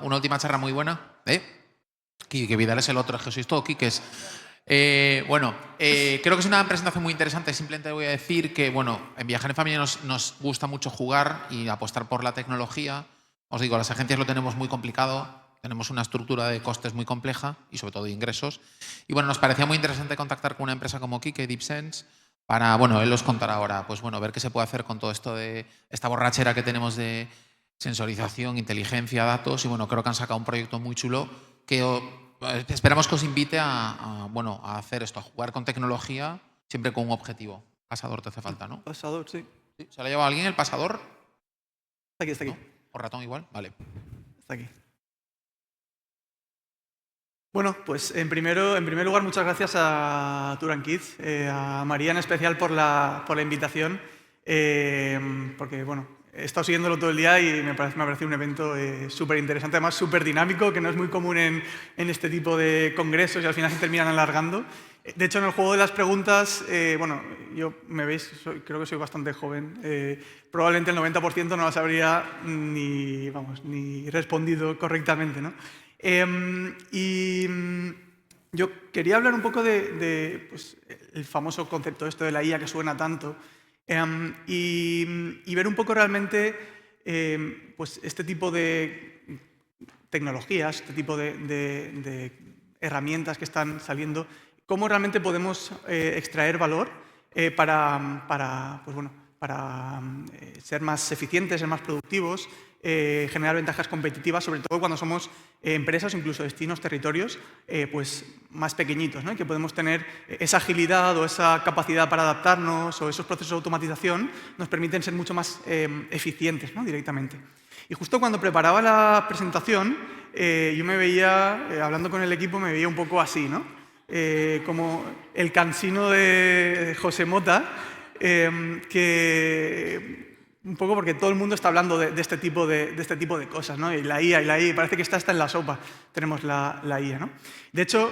una última charla muy buena. Quique Vidal es el otro, es que sois todo Quiques. Creo que es una presentación muy interesante. Simplemente voy a decir que, en Viajar en Familia nos gusta mucho jugar y apostar por la tecnología. Os digo, las agencias lo tenemos muy complicado. Tenemos una estructura de costes muy compleja y sobre todo de ingresos. Y nos parecía muy interesante contactar con una empresa como Quique, DeepSense, para, él os contará ahora, ver qué se puede hacer con todo esto de esta borrachera que tenemos de sensorización, inteligencia, datos. Y creo que han sacado un proyecto muy chulo que esperamos que os invite a hacer esto, a jugar con tecnología, siempre con un objetivo. Pasador te hace falta, ¿no? Pasador, sí. ¿Sí? ¿Se lo ha llevado alguien el pasador? Está aquí, está aquí. ¿No? ¿O ratón igual? Vale. Está aquí. Bueno, pues en primer lugar, muchas gracias a Turan Kids, a María en especial por la invitación, porque he estado siguiéndolo todo el día y me ha parecido un evento súper interesante, además súper dinámico, que no es muy común en este tipo de congresos y al final se terminan alargando. De hecho, en el juego de las preguntas, yo me veis, creo que soy bastante joven, probablemente el 90% no las habría ni respondido correctamente, ¿no? Yo quería hablar un poco de el famoso concepto de la IA que suena tanto y ver un poco realmente este tipo de tecnologías, este tipo de herramientas que están saliendo, cómo realmente podemos extraer valor para ser más eficientes, ser más productivos, generar ventajas competitivas, sobre todo cuando somos empresas o incluso destinos, territorios, más pequeñitos, ¿no? Y que podemos tener esa agilidad o esa capacidad para adaptarnos o esos procesos de automatización nos permiten ser mucho más eficientes, ¿no? Directamente. Y justo cuando preparaba la presentación, yo me veía, hablando con el equipo, me veía un poco así, ¿no? Como el cansino de José Mota, que un poco porque todo el mundo está hablando de este tipo de cosas, ¿no? Y la IA, parece que está hasta en la sopa, tenemos la IA, ¿no? De hecho,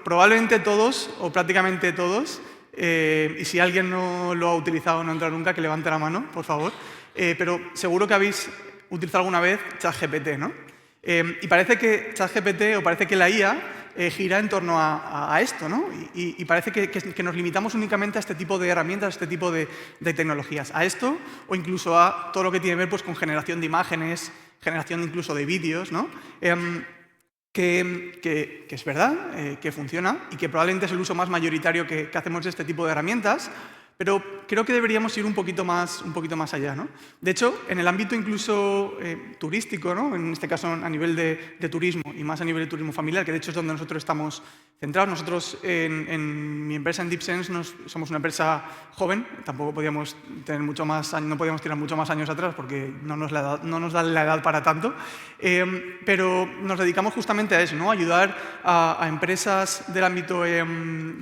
probablemente todos, o prácticamente todos, y si alguien no lo ha utilizado o no ha entrado nunca, que levante la mano, por favor, pero seguro que habéis utilizado alguna vez ChatGPT, ¿no? Y parece que ChatGPT o parece que la IA gira en torno a esto, ¿no? Y parece que nos limitamos únicamente a este tipo de herramientas, a este tipo de tecnologías, a esto o incluso a todo lo que tiene que ver con generación de imágenes, generación incluso de vídeos, ¿no? Que es verdad, que funciona y que probablemente es el uso más mayoritario que hacemos de este tipo de herramientas, pero creo que deberíamos ir un poquito más allá, ¿no? De hecho, en el ámbito incluso turístico, ¿no? En este caso a nivel de turismo y más a nivel de turismo familiar, que de hecho es donde nosotros estamos centrados. Nosotros en mi empresa, en DeepSense, somos una empresa joven, tampoco podíamos tener no podíamos tirar mucho más años atrás porque no nos da la edad para tanto, pero nos dedicamos justamente a eso, ¿no? Ayudar a empresas del ámbito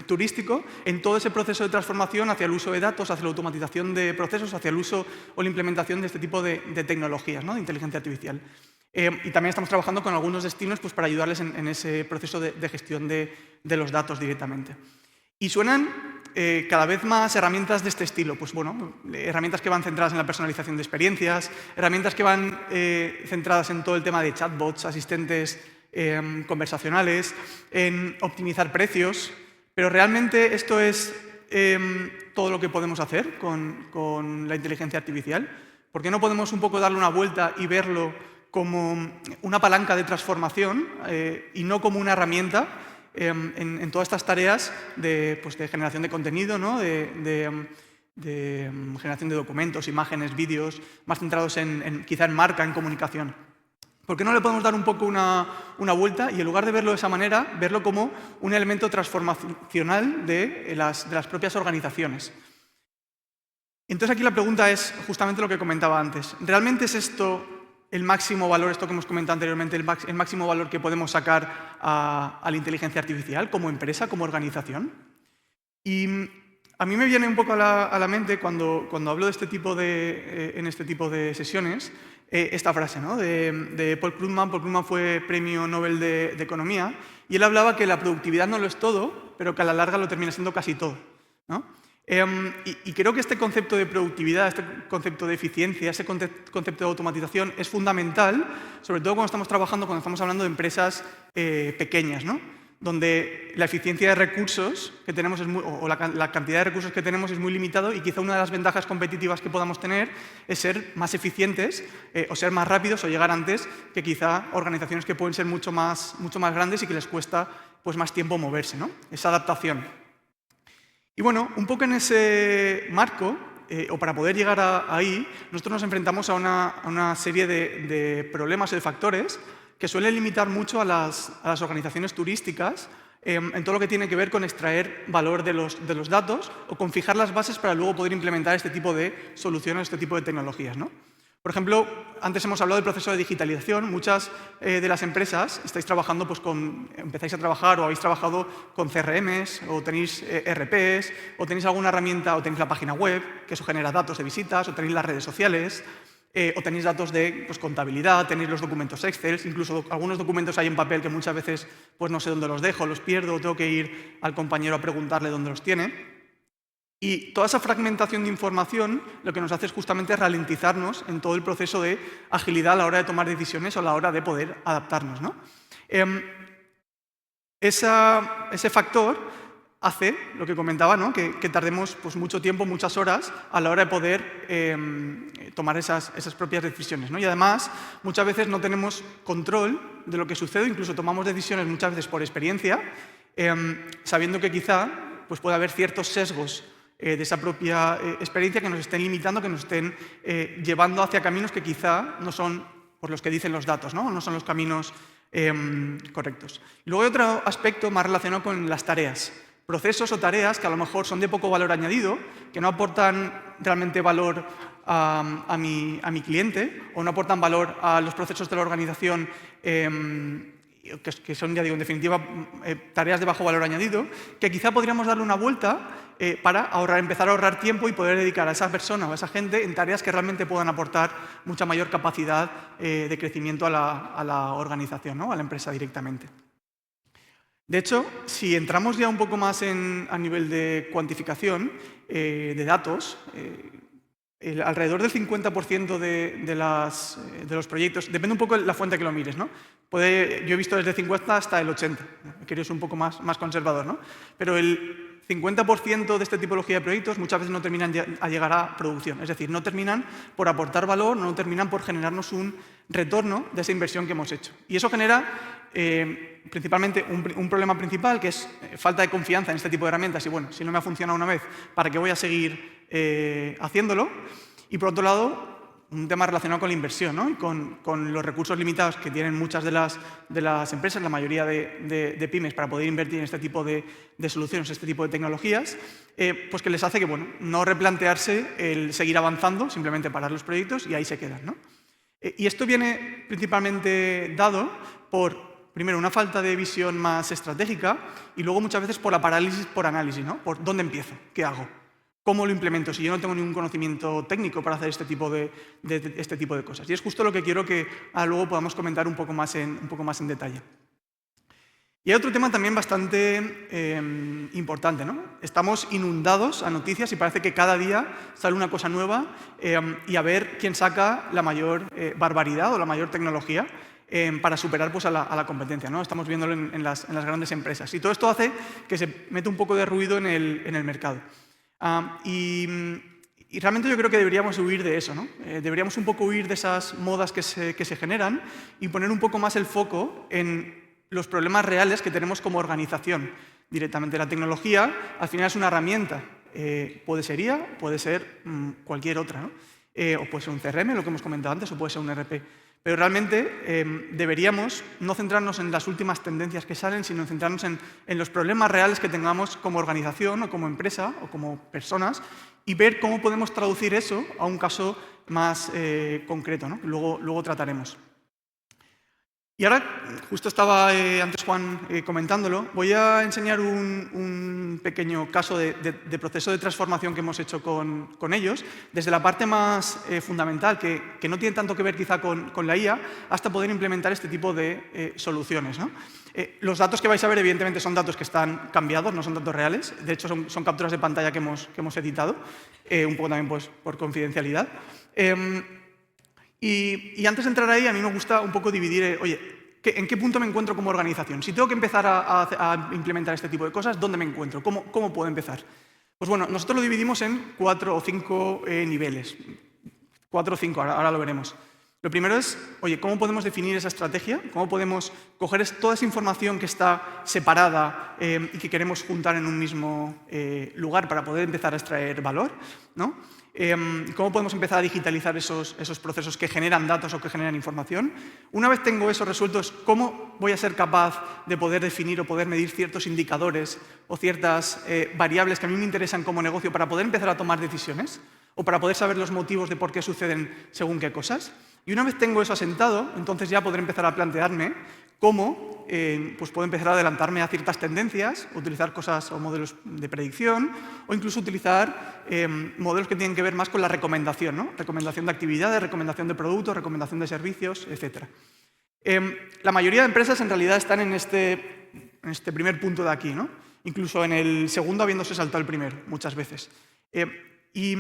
turístico en todo ese proceso de transformación hacia el uso de datos, hacia la automatización de procesos, hacia el uso o la implementación de este tipo de tecnologías, ¿no? De inteligencia artificial. Y también estamos trabajando con algunos destinos para ayudarles en ese proceso de gestión de los datos directamente. Y suenan cada vez más herramientas de este estilo, herramientas que van centradas en la personalización de experiencias, herramientas que van centradas en todo el tema de chatbots, asistentes conversacionales, en optimizar precios, pero realmente esto es todo lo que podemos hacer con la inteligencia artificial. ¿Por qué no podemos un poco darle una vuelta y verlo como una palanca de transformación y no como una herramienta en todas estas tareas de generación de contenido, ¿no? de generación de documentos, imágenes, vídeos, más centrados quizá en marca, en comunicación? ¿Por qué no le podemos dar un poco una vuelta y en lugar de verlo de esa manera, verlo como un elemento transformacional de las propias organizaciones? Entonces aquí la pregunta es justamente lo que comentaba antes. ¿Realmente es esto el máximo valor, esto que hemos comentado anteriormente, el máximo valor que podemos sacar a la inteligencia artificial como empresa, como organización? Y a mí me viene un poco a la mente cuando hablo en este tipo de sesiones esta frase, ¿no? de Paul Krugman. Paul Krugman fue premio Nobel de Economía y él hablaba que la productividad no lo es todo, pero que a la larga lo termina siendo casi todo, ¿no? Y creo que este concepto de productividad, este concepto de eficiencia, ese concepto de automatización es fundamental, sobre todo cuando estamos trabajando, cuando estamos hablando de empresas pequeñas, ¿no? Donde la eficiencia de recursos que tenemos o la cantidad de recursos que tenemos es muy limitado y quizá una de las ventajas competitivas que podamos tener es ser más eficientes o ser más rápidos o llegar antes que quizá organizaciones que pueden ser mucho más grandes y que les cuesta pues, más tiempo moverse, ¿no? Esa adaptación. Y bueno, un poco en ese marco, o para poder llegar ahí, nosotros nos enfrentamos a una serie de problemas o de factores que suelen limitar mucho a las organizaciones turísticas en todo lo que tiene que ver con extraer valor de los datos o con fijar las bases para luego poder implementar este tipo de soluciones, este tipo de tecnologías, ¿no? Por ejemplo, antes hemos hablado del proceso de digitalización. Muchas de las empresas estáis trabajando, pues, empezáis a trabajar o habéis trabajado con CRMs o tenéis ERPs o tenéis alguna herramienta o tenéis la página web, que eso genera datos de visitas, o tenéis las redes sociales, o tenéis datos de pues, contabilidad, tenéis los documentos Excel, incluso algunos documentos hay en papel que muchas veces pues, no sé dónde los dejo, los pierdo, o tengo que ir al compañero a preguntarle dónde los tiene. Y toda esa fragmentación de información lo que nos hace es justamente ralentizarnos en todo el proceso de agilidad a la hora de tomar decisiones o a la hora de poder adaptarnos, ¿no? Ese factor hace, lo que comentaba, ¿no? que tardemos pues, mucho tiempo, muchas horas a la hora de poder tomar esas propias decisiones, ¿no? Y además, muchas veces no tenemos control de lo que sucede, incluso tomamos decisiones muchas veces por experiencia, sabiendo que quizá pues, puede haber ciertos sesgos de esa propia experiencia que nos estén limitando, que nos estén llevando hacia caminos que quizá no son por los que dicen los datos, no son los caminos correctos. Y luego hay otro aspecto más relacionado con las tareas. Procesos o tareas que a lo mejor son de poco valor añadido, que no aportan realmente valor a mi cliente o no aportan valor a los procesos de la organización que son, ya digo, en definitiva, tareas de bajo valor añadido, que quizá podríamos darle una vuelta para empezar a ahorrar tiempo y poder dedicar a esa persona o a esa gente en tareas que realmente puedan aportar mucha mayor capacidad de crecimiento a la organización, ¿no? A la empresa directamente. De hecho, si entramos ya un poco más a nivel de cuantificación de datos, alrededor del 50% de los proyectos, depende un poco de la fuente que lo mires, ¿no? Yo he visto desde el 50 hasta el 80, he querido ser un poco más conservador, ¿no? Pero el 50% de esta tipología de proyectos muchas veces no terminan a llegar a producción, es decir, no terminan por aportar valor, no terminan por generarnos un retorno de esa inversión que hemos hecho. Y eso genera principalmente un problema principal, que es falta de confianza en este tipo de herramientas. Y bueno, si no me ha funcionado una vez, ¿para qué voy a seguir haciéndolo? Y por otro lado, un tema relacionado con la inversión, ¿no? Y con los recursos limitados que tienen muchas de las empresas, la mayoría de pymes, para poder invertir en este tipo de soluciones, este tipo de tecnologías, pues que les hace que, bueno, no replantearse el seguir avanzando, simplemente parar los proyectos y ahí se quedan, ¿no? Y esto viene principalmente dado por, primero, una falta de visión más estratégica y luego muchas veces por la parálisis por análisis, ¿no? Por dónde empiezo, qué hago, cómo lo implemento, si yo no tengo ningún conocimiento técnico para hacer este tipo de cosas. Y es justo lo que quiero que luego podamos comentar un poco más en detalle. Y hay otro tema también bastante importante, ¿no? Estamos inundados a noticias y parece que cada día sale una cosa nueva y a ver quién saca la mayor barbaridad o la mayor tecnología para superar pues, a la competencia, ¿no? Estamos viéndolo en las grandes empresas. Y todo esto hace que se meta un poco de ruido en el mercado. Y realmente yo creo que deberíamos huir de eso, ¿no? Deberíamos un poco huir de esas modas que se generan y poner un poco más el foco en los problemas reales que tenemos como organización directamente. La tecnología al final es una herramienta. Puede ser IA, puede ser cualquier otra, ¿no? O puede ser un CRM, lo que hemos comentado antes, o puede ser un ERP. Pero realmente deberíamos no centrarnos en las últimas tendencias que salen, sino centrarnos en los problemas reales que tengamos como organización o como empresa o como personas y ver cómo podemos traducir eso a un caso más concreto, ¿no? Luego trataremos. Y Y ahora, justo estaba antes Juan comentándolo, voy a enseñar un pequeño caso de proceso de transformación que hemos hecho con ellos, desde la parte más fundamental, que no tiene tanto que ver quizá con la IA, hasta poder implementar este tipo de soluciones, ¿no? Los datos que vais a ver, evidentemente, son datos que están cambiados, no son datos reales. De hecho, son capturas de pantalla que hemos editado, un poco también pues, por confidencialidad. Y antes de entrar ahí, a mí me gusta un poco dividir, oye, ¿en qué punto me encuentro como organización? Si tengo que empezar a implementar este tipo de cosas, ¿dónde me encuentro? ¿Cómo puedo empezar? Pues bueno, nosotros lo dividimos en 4 o 5 niveles. 4 o 5, ahora lo veremos. Lo primero es, oye, ¿cómo podemos definir esa estrategia? ¿Cómo podemos coger toda esa información que está separada y que queremos juntar en un mismo lugar para poder empezar a extraer valor, ¿no? ¿Cómo podemos empezar a digitalizar esos procesos que generan datos o que generan información? Una vez tengo eso resuelto, ¿cómo voy a ser capaz de poder definir o poder medir ciertos indicadores o ciertas variables que a mí me interesan como negocio para poder empezar a tomar decisiones o para poder saber los motivos de por qué suceden según qué cosas? Y una vez tengo eso asentado, entonces ya podré empezar a plantearme cómo pues puedo empezar a adelantarme a ciertas tendencias, utilizar cosas o modelos de predicción, o incluso utilizar modelos que tienen que ver más con la recomendación, ¿no? Recomendación de actividades, recomendación de productos, recomendación de servicios, etc. La mayoría de empresas en realidad están en este primer punto de aquí, ¿no? Incluso en el segundo habiéndose saltado el primero, muchas veces. Y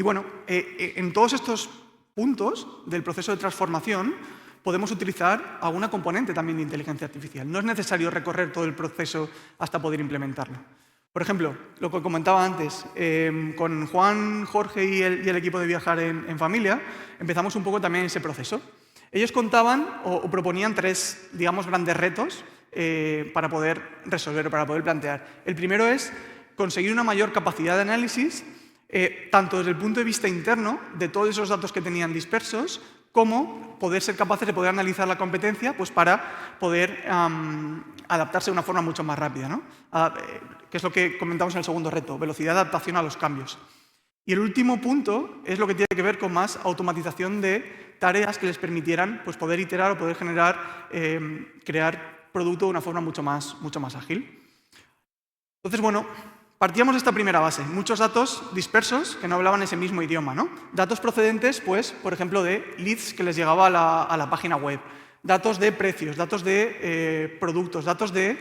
bueno, en todos estos puntos del proceso de transformación podemos utilizar alguna componente también de inteligencia artificial. No es necesario recorrer todo el proceso hasta poder implementarlo. Por ejemplo, lo que comentaba antes, con Juan, Jorge y el equipo de Viajar en Familia, empezamos un poco también ese proceso. Ellos contaban o proponían 3, digamos, grandes retos para poder resolver o para poder plantear. El primero es conseguir una mayor capacidad de análisis, tanto desde el punto de vista interno, de todos esos datos que tenían dispersos, como poder ser capaces de poder analizar la competencia pues para poder adaptarse de una forma mucho más rápida, ¿no? Que es lo que comentamos en el segundo reto, velocidad de adaptación a los cambios. Y el último punto es lo que tiene que ver con más automatización de tareas que les permitieran pues, poder iterar o poder generar, crear producto de una forma mucho más ágil. Entonces, bueno, partíamos de esta primera base, muchos datos dispersos que no hablaban ese mismo idioma, ¿no? Datos procedentes, pues, por ejemplo, de leads que les llegaba a la página web, datos de precios, datos de productos, datos de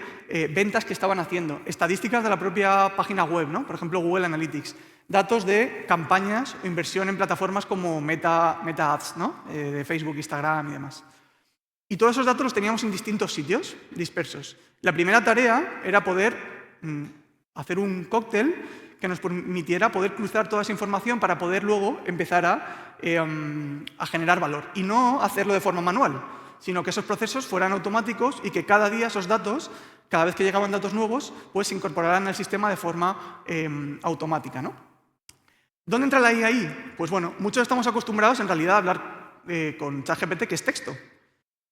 ventas que estaban haciendo, estadísticas de la propia página web, ¿no? Por ejemplo, Google Analytics, datos de campañas o inversión en plataformas como Meta Ads, ¿no? De Facebook, Instagram y demás. Y todos esos datos los teníamos en distintos sitios dispersos. La primera tarea era poder hacer un cóctel que nos permitiera poder cruzar toda esa información para poder luego empezar a generar valor. Y no hacerlo de forma manual, sino que esos procesos fueran automáticos y que cada día esos datos, cada vez que llegaban datos nuevos, pues se incorporaran al sistema de forma automática, ¿no? ¿Dónde entra la IA ahí? Pues bueno, muchos estamos acostumbrados en realidad a hablar con ChatGPT, que es texto.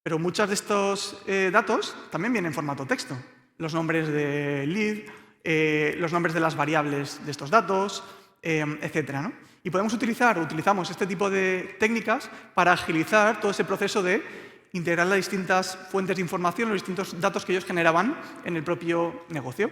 Pero muchos de estos datos también vienen en formato texto. Los nombres de lead, los nombres de las variables de estos datos, etcétera, ¿no? Y utilizamos este tipo de técnicas para agilizar todo ese proceso de integrar las distintas fuentes de información, los distintos datos que ellos generaban en el propio negocio.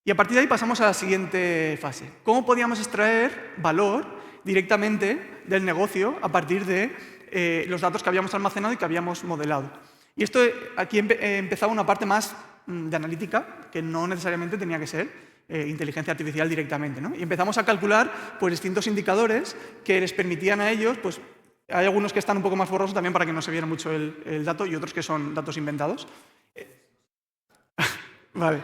Y a partir de ahí pasamos a la siguiente fase. ¿Cómo podíamos extraer valor directamente del negocio a partir de los datos que habíamos almacenado y que habíamos modelado? Y esto aquí empezaba una parte más de analítica, que no necesariamente tenía que ser inteligencia artificial directamente, ¿no? Y empezamos a calcular pues, distintos indicadores que les permitían a ellos, pues, hay algunos que están un poco más borrosos también para que no se viera mucho el dato y otros que son datos inventados. Vale.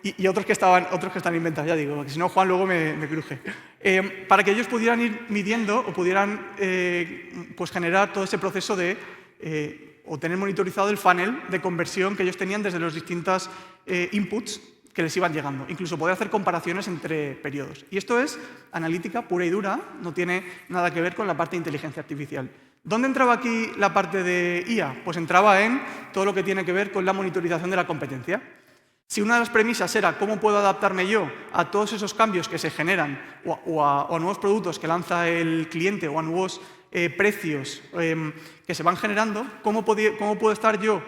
Y otros que están inventados, ya digo, porque si no Juan luego me cruje. Para que ellos pudieran ir midiendo o pudieran pues generar todo ese proceso de o tener monitorizado el funnel de conversión que ellos tenían desde los distintos inputs que les iban llegando. Incluso poder hacer comparaciones entre periodos. Y esto es analítica pura y dura, no tiene nada que ver con la parte de inteligencia artificial. ¿Dónde entraba aquí la parte de IA? Pues entraba en todo lo que tiene que ver con la monitorización de la competencia. Si una de las premisas era cómo puedo adaptarme yo a todos esos cambios que se generan o a nuevos productos que lanza el cliente o a nuevos precios que se van generando, ¿cómo puedo estar yo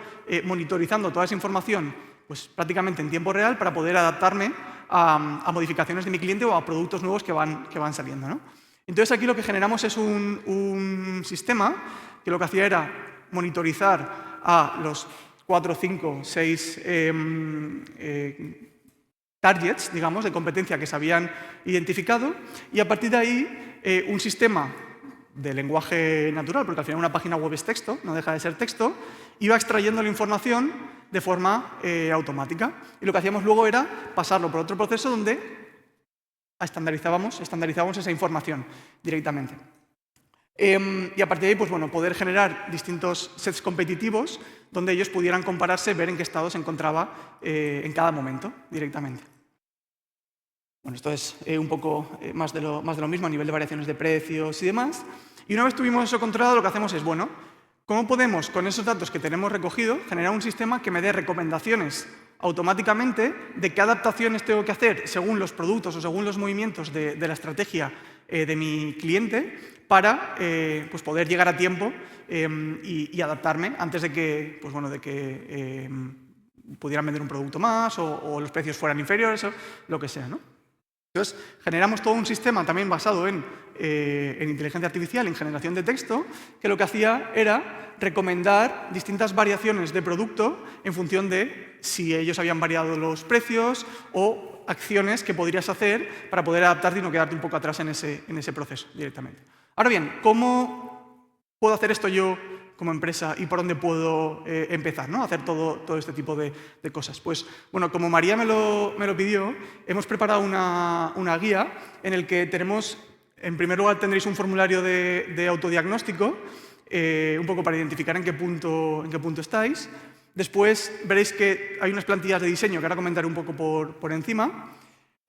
monitorizando toda esa información pues, prácticamente en tiempo real para poder adaptarme a modificaciones de mi cliente o a productos nuevos que van saliendo, ¿no? Entonces, aquí lo que generamos es un sistema que lo que hacía era monitorizar a los 4, 5, 6 targets, digamos, de competencia que se habían identificado y a partir de ahí un sistema de lenguaje natural, porque al final una página web es texto, no deja de ser texto, iba extrayendo la información de forma automática. Y lo que hacíamos luego era pasarlo por otro proceso donde estandarizábamos esa información directamente. Y a partir de ahí, pues, bueno, poder generar distintos sets competitivos donde ellos pudieran compararse, ver en qué estado se encontraba en cada momento directamente. Bueno, esto es un poco más de lo mismo a nivel de variaciones de precios y demás. Y una vez tuvimos eso controlado, lo que hacemos es, bueno, ¿cómo podemos, con esos datos que tenemos recogido, generar un sistema que me dé recomendaciones automáticamente de qué adaptaciones tengo que hacer según los productos o según los movimientos de la estrategia de mi cliente para pues poder llegar a tiempo y adaptarme antes de que, pues bueno, pudieran vender un producto más o los precios fueran inferiores o lo que sea, ¿no? Entonces, generamos todo un sistema también basado en inteligencia artificial, en generación de texto, que lo que hacía era recomendar distintas variaciones de producto en función de si ellos habían variado los precios o acciones que podrías hacer para poder adaptarte y no quedarte un poco atrás en ese proceso directamente. Ahora bien, ¿cómo puedo hacer esto yo como empresa y por dónde puedo empezar, ¿no? A hacer todo este tipo de cosas? Pues, bueno, como María me lo pidió, hemos preparado una guía en el que tenemos, en primer lugar, tendréis un formulario de autodiagnóstico, un poco para identificar en qué punto estáis. Después veréis que hay unas plantillas de diseño que ahora comentaré un poco por encima.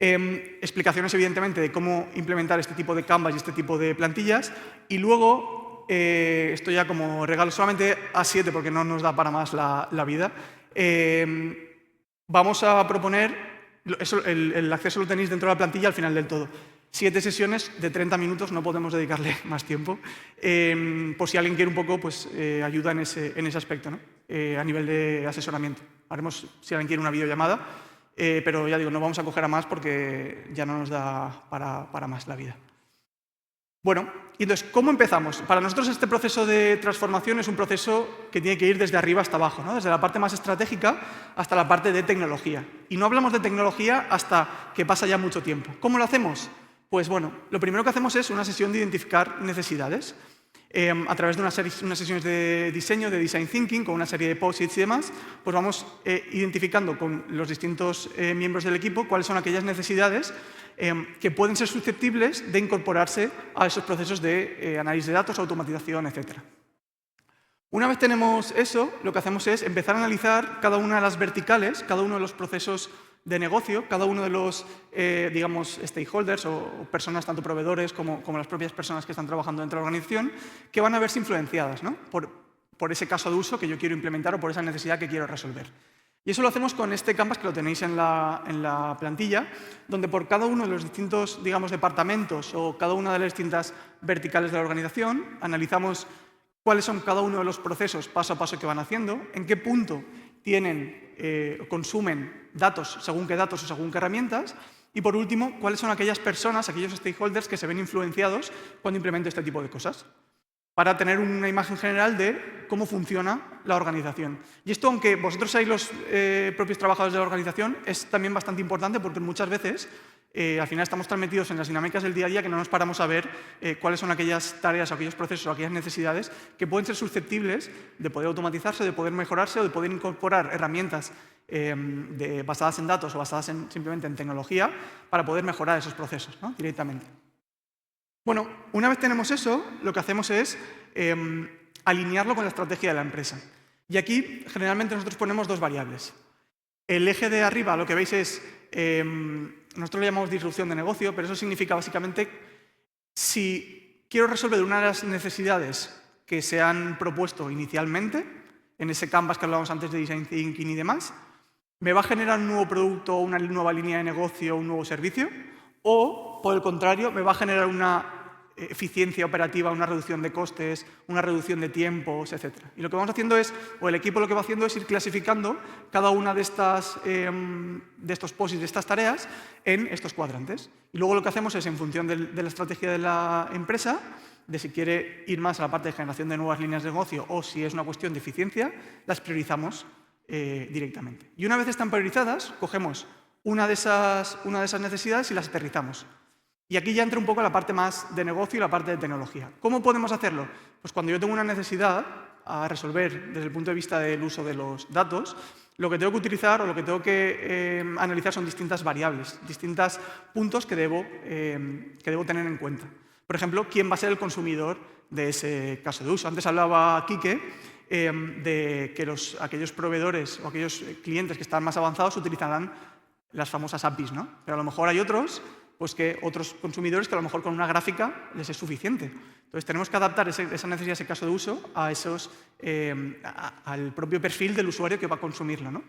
Explicaciones, evidentemente, de cómo implementar este tipo de Canvas y este tipo de plantillas. Y luego, esto ya como regalo solamente a 7 porque no nos da para más la vida, vamos a proponer, el acceso lo tenéis dentro de la plantilla al final del todo. 7 sesiones de 30 minutos, no podemos dedicarle más tiempo, por si alguien quiere un poco pues, ayuda en ese aspecto, ¿no? A nivel de asesoramiento. Haremos, si alguien quiere, una videollamada, pero ya digo, no vamos a coger a más porque ya no nos da para más la vida. Bueno, y entonces, ¿cómo empezamos? Para nosotros este proceso de transformación es un proceso que tiene que ir desde arriba hasta abajo, ¿no? Desde la parte más estratégica hasta la parte de tecnología. Y no hablamos de tecnología hasta que pasa ya mucho tiempo. ¿Cómo lo hacemos? Pues bueno, lo primero que hacemos es una sesión de identificar necesidades. A través de unas sesiones de diseño, de design thinking, con una serie de post-its y demás, pues vamos identificando con los distintos miembros del equipo cuáles son aquellas necesidades que pueden ser susceptibles de incorporarse a esos procesos de análisis de datos, automatización, etc. Una vez tenemos eso, lo que hacemos es empezar a analizar cada una de las verticales, cada uno de los procesos de negocio, cada uno de los, digamos, stakeholders o personas, tanto proveedores como las propias personas que están trabajando dentro de la organización, que van a verse influenciadas, ¿no? por ese caso de uso que yo quiero implementar o por esa necesidad que quiero resolver. Y eso lo hacemos con este Canvas que lo tenéis en la plantilla, donde por cada uno de los distintos, digamos, departamentos o cada una de las distintas verticales de la organización analizamos cuáles son cada uno de los procesos paso a paso que van haciendo, en qué punto tienen consumen datos, según qué datos o según qué herramientas, y por último, cuáles son aquellas personas, aquellos stakeholders que se ven influenciados cuando implemento este tipo de cosas, para tener una imagen general de cómo funciona la organización. Y esto, aunque vosotros seáis los propios trabajadores de la organización, es también bastante importante porque muchas veces al final estamos tan metidos en las dinámicas del día a día que no nos paramos a ver cuáles son aquellas tareas o aquellos procesos o aquellas necesidades que pueden ser susceptibles de poder automatizarse, de poder mejorarse o de poder incorporar herramientas basadas en datos o basadas simplemente en tecnología para poder mejorar esos procesos, ¿no? Directamente. Bueno, una vez tenemos eso, lo que hacemos es alinearlo con la estrategia de la empresa. Y aquí, generalmente, nosotros ponemos dos variables. El eje de arriba, lo que veis es, nosotros lo llamamos disrupción de negocio, pero eso significa básicamente, si quiero resolver una de las necesidades que se han propuesto inicialmente, en ese Canvas que hablábamos antes de Design Thinking y demás, ¿me va a generar un nuevo producto, una nueva línea de negocio, un nuevo servicio? O, por el contrario, me va a generar una eficiencia operativa, una reducción de costes, una reducción de tiempos, etc. Y lo que vamos haciendo es, o el equipo lo que va haciendo es ir clasificando cada una de estos POSIs, de estas tareas, en estos cuadrantes. Y luego lo que hacemos es, en función de la estrategia de la empresa, de si quiere ir más a la parte de generación de nuevas líneas de negocio o si es una cuestión de eficiencia, las priorizamos directamente. Y una vez están priorizadas, cogemos una de esas necesidades y las aterrizamos. Y aquí ya entra un poco la parte más de negocio y la parte de tecnología. ¿Cómo podemos hacerlo? Pues cuando yo tengo una necesidad a resolver desde el punto de vista del uso de los datos, lo que tengo que utilizar o lo que tengo que analizar son distintas variables, distintos puntos que debo tener en cuenta. Por ejemplo, ¿quién va a ser el consumidor de ese caso de uso? Antes hablaba Quique de que aquellos proveedores o aquellos clientes que están más avanzados utilizarán las famosas APIs, ¿no? Pero a lo mejor hay otros consumidores que a lo mejor con una gráfica les es suficiente. Entonces tenemos que adaptar esa necesidad, ese caso de uso, al propio perfil del usuario que va a consumirlo, ¿no?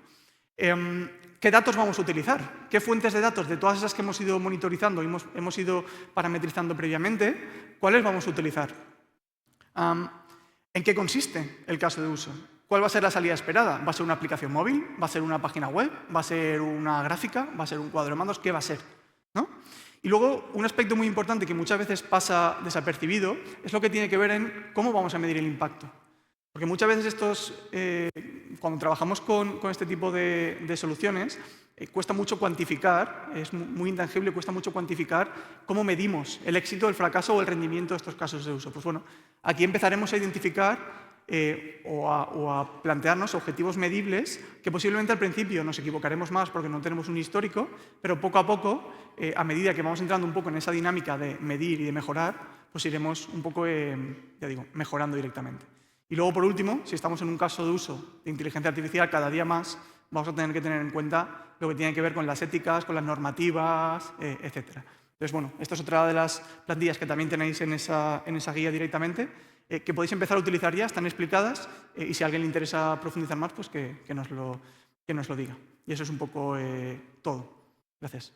¿Qué datos vamos a utilizar? ¿Qué fuentes de datos de todas esas que hemos ido monitorizando y hemos ido parametrizando previamente, cuáles vamos a utilizar? ¿En qué consiste el caso de uso? ¿Cuál va a ser la salida esperada? ¿Va a ser una aplicación móvil? ¿Va a ser una página web? ¿Va a ser una gráfica? ¿Va a ser un cuadro de mandos? ¿Qué va a ser? ¿No? Y luego, un aspecto muy importante que muchas veces pasa desapercibido es lo que tiene que ver en cómo vamos a medir el impacto. Porque muchas veces cuando trabajamos con este tipo de soluciones, cuesta mucho cuantificar, es muy intangible, cuesta mucho cuantificar cómo medimos el éxito, el fracaso o el rendimiento de estos casos de uso. Pues bueno, aquí empezaremos a identificar o a plantearnos objetivos medibles que posiblemente al principio nos equivocaremos más porque no tenemos un histórico, pero poco a poco, a medida que vamos entrando un poco en esa dinámica de medir y de mejorar, pues iremos un poco, ya digo, mejorando directamente. Y luego, por último, si estamos en un caso de uso de inteligencia artificial, cada día más vamos a tener que tener en cuenta lo que tiene que ver con las éticas, con las normativas, etc. Entonces, bueno, esta es otra de las plantillas que también tenéis en esa guía directamente, que podéis empezar a utilizar ya, están explicadas, y si a alguien le interesa profundizar más, pues que nos lo diga. Y eso es un poco todo. Gracias.